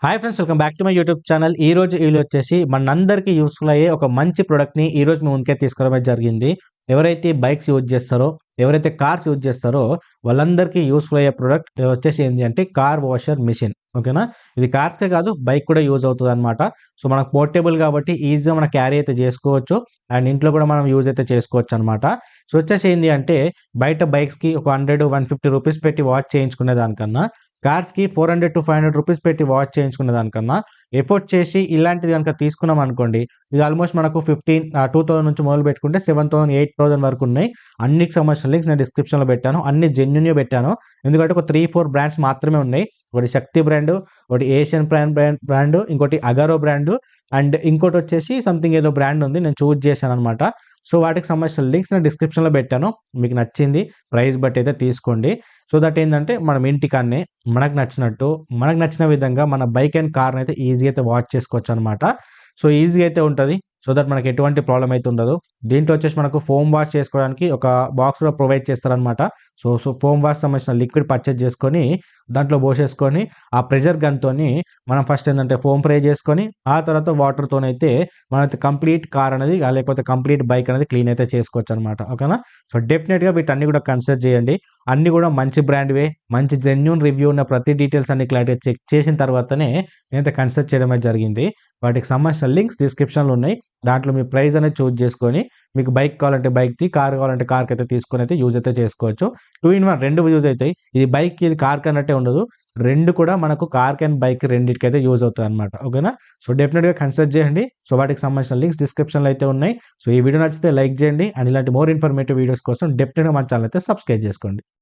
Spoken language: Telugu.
Hi friends, welcome back to my YouTube channel. ఈ రోజు వీళ్ళు వచ్చేసి మనందరికీ యూస్ఫుల్ అయ్యే ఒక మంచి ప్రొడక్ట్ని ఈ రోజు మీ ముందుకే తీసుకురావడం జరిగింది. ఎవరైతే బైక్స్ యూజ్ చేస్తారో, ఎవరైతే కార్స్ యూజ్ చేస్తారో వాళ్ళందరికీ యూస్ఫుల్ అయ్యే ప్రొడక్ట్ వచ్చేసి ఏంటి అంటే కార్ వాషర్ మిషన్. ఓకేనా, ఇది కార్స్కే కాదు బైక్ కూడా యూజ్ అవుతుంది అనమాట. సో మనకు పోర్టబుల్ కాబట్టి ఈజీగా మనం క్యారీ అయితే చేసుకోవచ్చు అండ్ ఇంట్లో కూడా మనం యూజ్ అయితే చేసుకోవచ్చు అనమాట. సో వచ్చేసి ఏంటి అంటే బయట బైక్స్కి ఒక 100-150 రూపీస్ పెట్టి వాచ్ చేయించుకునే దానికన్నా కార్స్కి 400-500 రూపీస్ పెట్టి వాచ్ చేయించుకునే దానికన్నా ఎఫోర్ట్ చేసి ఇలాంటిది కనుక తీసుకున్నాం అనుకోండి, ఇది ఆల్మోస్ట్ మనకు 2000 నుంచి మొదలు పెట్టుకుంటే 7000-8000 వరకు ఉన్నాయి. అన్నికి సంబంధించిన లింక్స్ నేను డిస్క్రిప్షన్లో పెట్టాను. అన్ని జెన్యున్గా పెట్టాను, ఎందుకంటే ఒక 3-4 బ్రాండ్స్ మాత్రమే ఉన్నాయి. ఒకటి శక్తి బ్రాండ్, ఒకటి ఏషియన్ బ్రాండ్, ఇంకోటి అగారో బ్రాండ్ అండ్ ఇంకోటి వచ్చేసి సంథింగ్ ఏదో బ్రాండ్ ఉంది, నేను చూజ్ చేశాను అనమాట. సో వాటికి సంబంధించిన లింక్స్ నేను డిస్క్రిప్షన్లో పెట్టాను. మీకు నచ్చింది ప్రైస్ బట్టి అయితే తీసుకోండి. సో దట్ ఏంటంటే మనం ఇంటికాన్నే మనకు నచ్చినట్టు మనకు నచ్చిన విధంగా మన బైక్ అండ్ కార్ని అయితే ఈజీ అయితే వాచ్ చేసుకోవచ్చు అనమాట. సో ఈజీ అయితే ఉంటుంది, సో దట్ మనకి ఎటువంటి ప్రాబ్లం అయితే ఉండదు. దీంట్లో వచ్చేసి మనకు ఫోమ్ వాష్ చేసుకోవడానికి ఒక బాక్స్ కూడా ప్రొవైడ్ చేస్తారనమాట. సో ఫోమ్ వాష్ సంబంధించిన లిక్విడ్ పర్చేజ్ చేసుకొని దాంట్లో పోసేసుకొని ఆ ప్రెషర్ గన్తోని మనం ఫస్ట్ ఏంటంటే ఫోమ్ స్ప్రే చేసుకొని ఆ తర్వాత వాటర్తోనైతే మనైతే కంప్లీట్ కార్ అనేది లేకపోతే కంప్లీట్ బైక్ అనేది క్లీన్ అయితే చేసుకోవచ్చు అనమాట. ఓకేనా, సో డెఫినెట్గా వీటన్ని కూడా కన్సిడర్ చేయండి. అన్ని కూడా మంచి బ్రాండ్వే, మంచి జెన్యూన్ రివ్యూ ఉన్న ప్రతి డీటెయిల్స్ అన్ని క్లారిటీ చెక్ చేసిన తర్వాతనే నేనైతే కన్సిడర్ చేయడమే జరిగింది. వాటికి సంబంధించిన లింక్స్ డిస్క్రిప్షన్లో ఉన్నాయి. దాంట్లో మీ ప్రైస్ అనేది చూజ్ చేసుకొని మీకు బైక్ కావాలంటే బైక్ది, కార్ కావాలంటే కార్కి అయితే తీసుకొని అయితే యూజ్ అయితే చేసుకోవచ్చు. 2-in-1 రెండు యూజ్ అవుతాయి. ఇది బైక్ ఇది కార్ అన్నట్టే ఉండదు, రెండు కూడా మనకు కార్ అండ్ బైక్ రెండింటికి అయితే యూజ్ అవుతుంది అనమాట. ఓకేనా, సో డెఫినెట్గా కన్సిడర్ చేయండి. సో వాటికి సంబంధించిన లింక్స్ డిస్క్రిప్షన్లో అయితే ఉన్నాయి. సో ఈ వీడియో నచ్చితే లైక్ చేయండి అండ్ ఇలాంటి మోర్ ఇన్ఫర్మేటివ్ వీడియోస్ కోసం డెఫినెట్గా మన ఛానల్ అయితే సబ్స్క్రైబ్ చేసుకోండి.